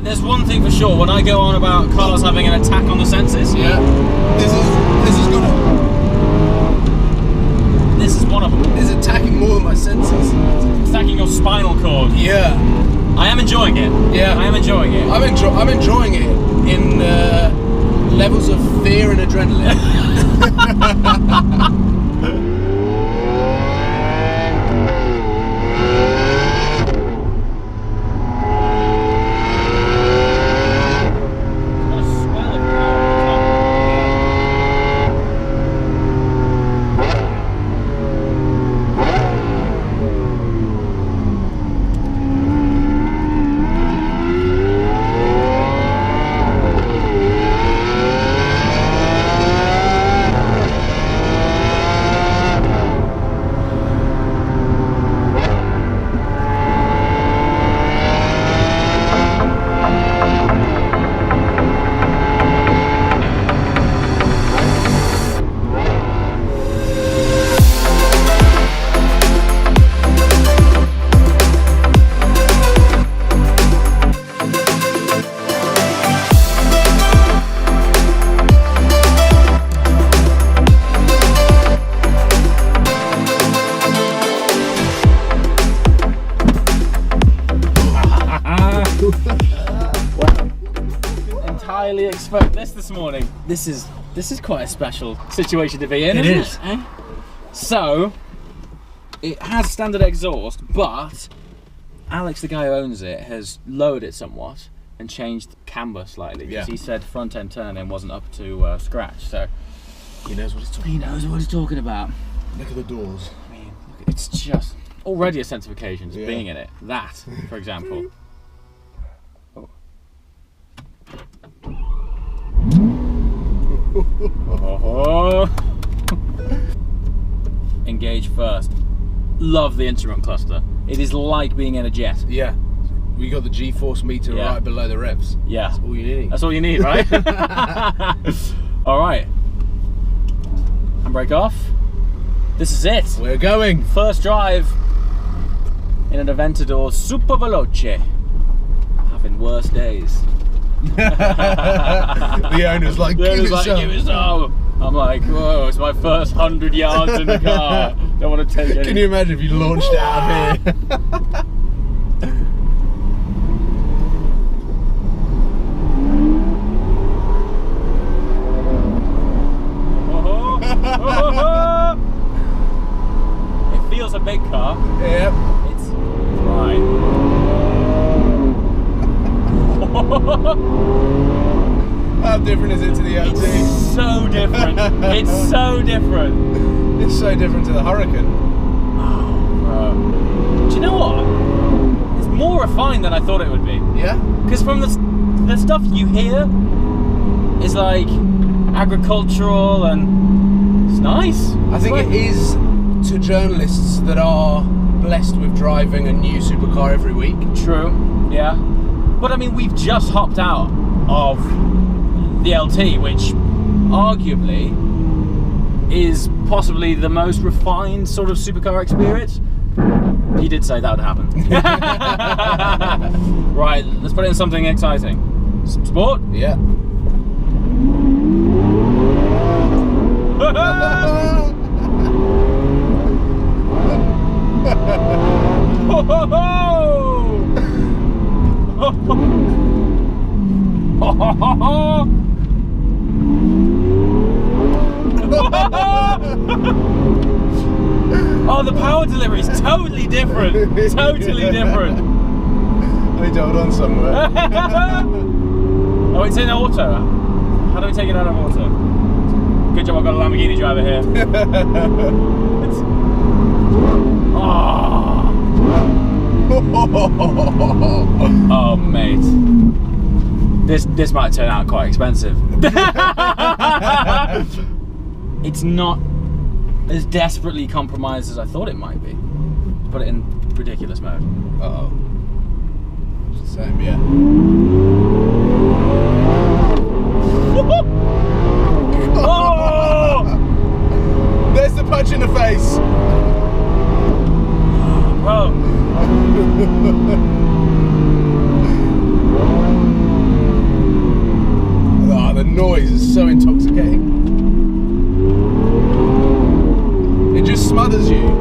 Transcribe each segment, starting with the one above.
There's one thing for sure, when I go on about cars having an attack on the senses, yeah, this is gonna. This is one of them. It's attacking more than my senses. It's attacking your spinal cord. Yeah. I am enjoying it. Yeah. I am enjoying it. I'm enjoying it in levels of fear and adrenaline. Entirely expect this morning. This is quite a special situation to be in. It is. Eh? So it has standard exhaust, but Alex, the guy who owns it, has lowered it somewhat and changed the camber slightly because he said front end turn-in wasn't up to scratch. So He knows what he's talking. he knows what he's talking about. Look at the doors. I mean, look, it's just already a sense of occasion just being in it. That, for example. Oh. Engage first. Love the instrument cluster. It is like being in a jet. Yeah. We got the G-force meter right below the revs. Yeah. That's all you need. That's all you need, right? Alright. Handbrake off. This is it. We're going. First drive in an Aventador Super Veloce. Having worse days. The owner's like, give it some. I'm like, whoa, it's my first 100 yards in the car. Don't want to take it. Can you imagine if you launched it out of here? It feels a big car. Yep. It's right. How different is it to the LT? It's so different. It's so different. It's so different to the Hurricane. Oh, bro. Do you know what? It's more refined than I thought it would be. Yeah? Because from the stuff you hear is like agricultural and it's nice. I think it is to journalists that are blessed with driving a new supercar every week. True, yeah. But I mean, we've just hopped out of the LT, which arguably is possibly the most refined sort of supercar experience. He did say that would happen. Right, let's put it in something exciting. Sport? Yeah. Oh, the power delivery is totally different. Totally different. They hold on somewhere. Oh, it's in auto. How do we take it out of auto? Good job, I've got a Lamborghini driver here. Oh, mate. This might turn out quite expensive. It's not as desperately compromised as I thought it might be. Put it in ridiculous mode. Uh-oh. Same, yeah. Oh! There's the punch in the face. Bro. noise is so intoxicating. It just smothers you.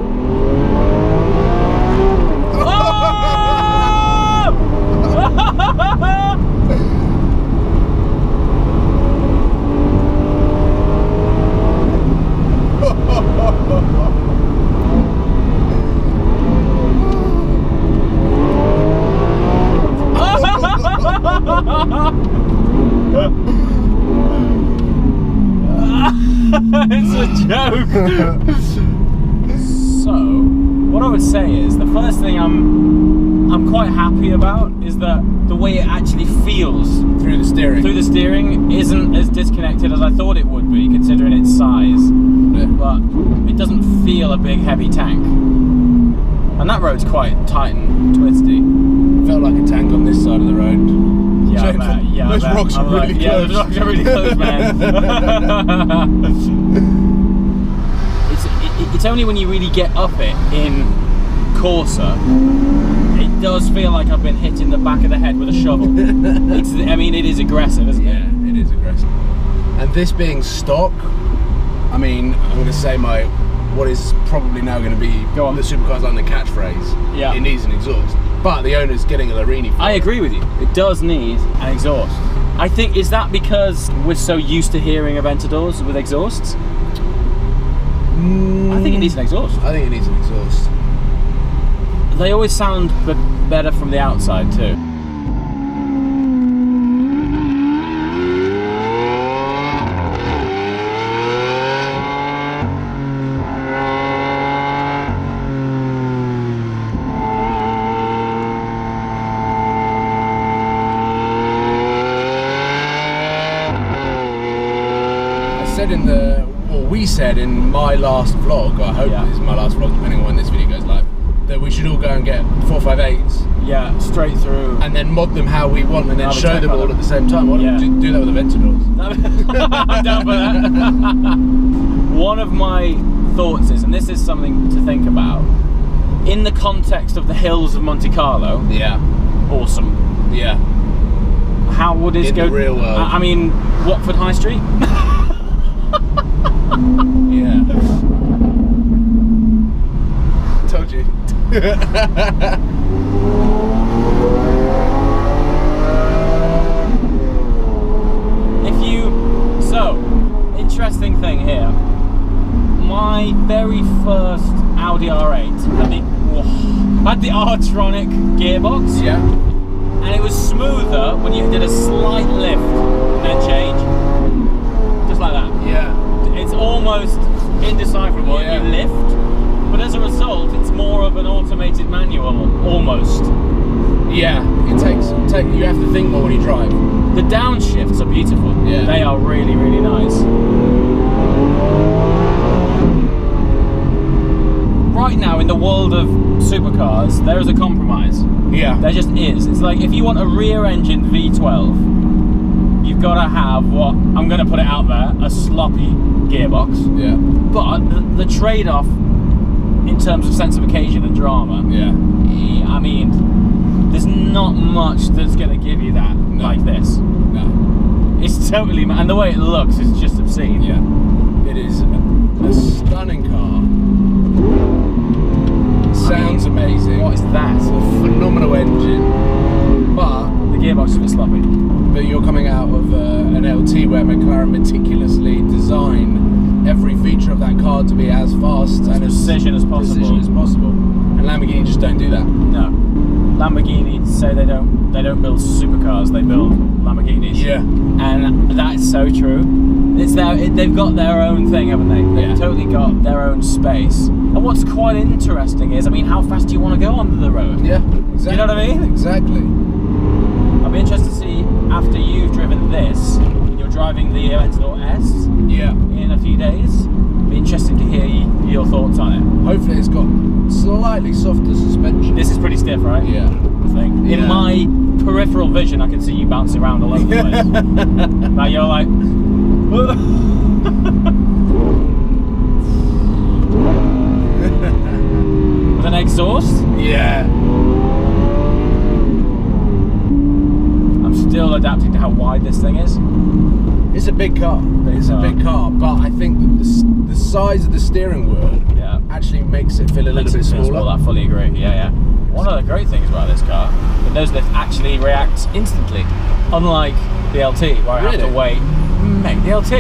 It's a joke. So, what I would say is the first thing I'm quite happy about is that the way it actually feels Through the steering isn't as disconnected as I thought it would be, considering its size. Yeah. But it doesn't feel a big heavy tank, and that road's quite tight and twisty. Felt like a tank on this side of the road. Yeah, I bet. Yeah, those rocks are really close. Yeah, those rocks are really close, man. It's only when you really get up it in Corsa, it does feel like I've been hit in the back of the head with a shovel. I mean, it is aggressive, isn't it? Yeah, it is aggressive. And this being stock, I mean, I'm going to say what is probably now going to be the Supercars London catchphrase. Yeah. It needs an exhaust. But the owner's getting a Larini for I it. agree with you. It does need an exhaust. I think, is that because we're so used to hearing Aventadors with exhausts? I think it needs an exhaust. I think it needs an exhaust. They always sound better from the outside too. We said in my last vlog, I hope it's my last vlog depending on when this video goes live, that we should all go and get 458s. Yeah, straight through. And then mod them how we want and then show them all at the same time. Why don't we do that with Aventadors? I'm down for that. One of my thoughts is, and this is something to think about, in the context of the hills of Monte Carlo. Yeah. Awesome. Yeah. How would it go? In the real world. I mean, Watford High Street? Yeah. Told you. Interesting thing here. My very first Audi R8 had the R-tronic gearbox. Yeah. And it was smoother when you did a slight lift and then change. Just like that. Yeah. It's almost indecipherable if you lift, but as a result, it's more of an automated manual, almost. Yeah, you have to think more when you drive. The downshifts are beautiful. Yeah. They are really, really nice. Right now, in the world of supercars, there is a compromise. Yeah. There just is. It's like if you want a rear-engined V12, you've got to have what, I'm going to put it out there, a sloppy gearbox. Yeah. But the trade-off in terms of sense of occasion and drama, I mean, there's not much that's going to give you that like this. No. It's totally, and the way it looks is just obscene. Yeah. It is a stunning car. Sounds amazing. What is that? It's a phenomenal engine. But the gearbox is a bit sloppy. But you're coming out of an LT where McLaren meticulously designed every feature of that car to be as fast and precision as possible. And Lamborghini just don't do that. No. Lamborghini say they don't build supercars, they build Lamborghinis. Yeah. And that's so true. It's they've got their own thing, haven't they? They've totally got their own space. And what's quite interesting is, I mean, how fast do you want to go on the road? Yeah, exactly. You know what I mean? Exactly. I'll be interested to see, after you've driven this, you're driving the Aventador S in a few days. Be interesting to hear your thoughts on it. Hopefully it's got slightly softer suspension. This is pretty stiff, right? Yeah. I think. In my peripheral vision, I can see you bouncing around all over the place. Now you're like... With an exhaust? Yeah. I'm still adapting to how wide this thing is. It's a big car. It's a big car, but I think that the size of the steering wheel actually makes it feel a little bit smaller. I fully agree. Yeah. One of the great things about this car, the nose lift actually reacts instantly, unlike the LT, where I have to wait. Mate, the LT,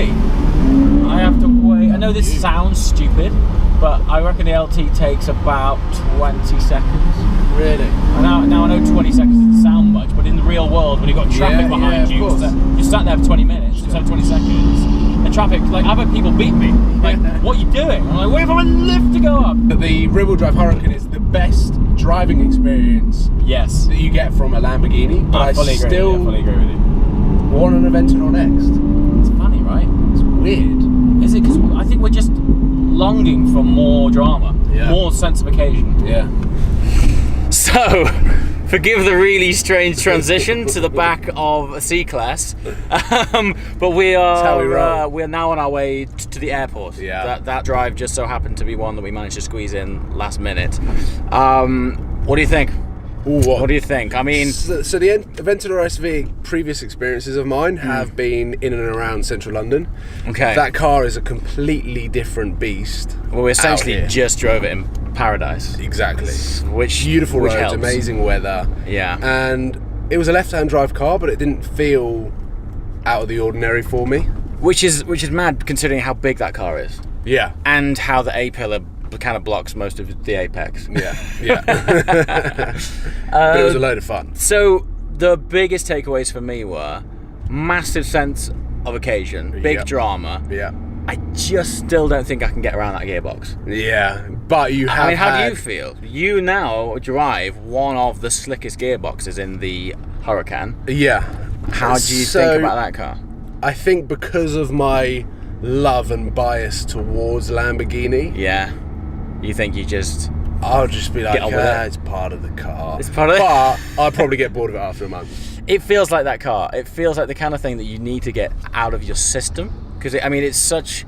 I have to wait. I know this sounds stupid, but I reckon the LT takes about 20 seconds. Really? Now I know 20 seconds doesn't sound much, but in the real world, when you've got traffic behind you, you sat there for 20 minutes instead of 20 seconds. And traffic, like, I've had people beat me. Like, what are you doing? I'm like, wait for a lift to go up. The rear-wheel drive Hurricane is the best driving experience that you get from a Lamborghini. But I fully agree with you. Want an Aventador next. It's funny, right? It's weird. Is it? Because I think we're just longing for more drama, more sense of occasion. Yeah. So, forgive the really strange transition to the back of a C-Class, but we are we're now on our way to the airport. Yeah. That drive just so happened to be one that we managed to squeeze in last minute. What do you think? What do you think? I mean, so the Aventador SV previous experiences of mine have been in and around central London. Okay. That car is a completely different beast. Well, we essentially just drove it in paradise. Exactly. Which beautiful roads, helps. amazing weather. Yeah. And it was a left-hand drive car, but it didn't feel out of the ordinary for me. Which is mad considering how big that car is. Yeah. And how the A-pillar kind of blocks most of the apex. Yeah. But it was a load of fun. So the biggest takeaways for me were massive sense of occasion, big drama. Yeah. I just still don't think I can get around that gearbox. Yeah, but you have. I mean, how do you feel? You now drive one of the slickest gearboxes in the Huracan. Yeah. How do you think about that car? I think because of my love and bias towards Lamborghini. Yeah. You think I'll just be like, it's part of the car. It's part of it. But I'll probably get bored of it after a month. It feels like that car. It feels like the kind of thing that you need to get out of your system. Because, it's such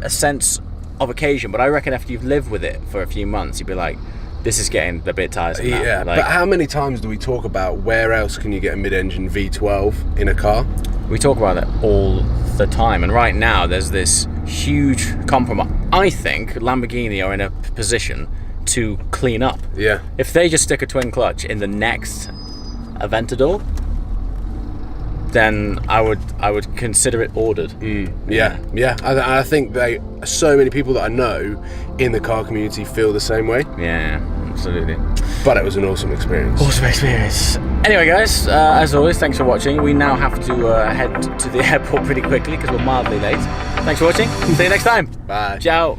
a sense of occasion. But I reckon after you've lived with it for a few months, you'd be like, this is getting a bit tiresome now. Yeah, but how many times do we talk about where else can you get a mid-engine V12 in a car? We talk about it all the time. And right now, there's this huge compromise. I think Lamborghini are in a position to clean up. Yeah. If they just stick a twin clutch in the next Aventador, then I would consider it ordered. Yeah. I think so many people that I know in the car community feel the same way. Yeah, absolutely. But it was an awesome experience. Anyway, guys, as always, thanks for watching. We now have to head to the airport pretty quickly because we're mildly late. Thanks for watching. See you next time. Bye. Ciao.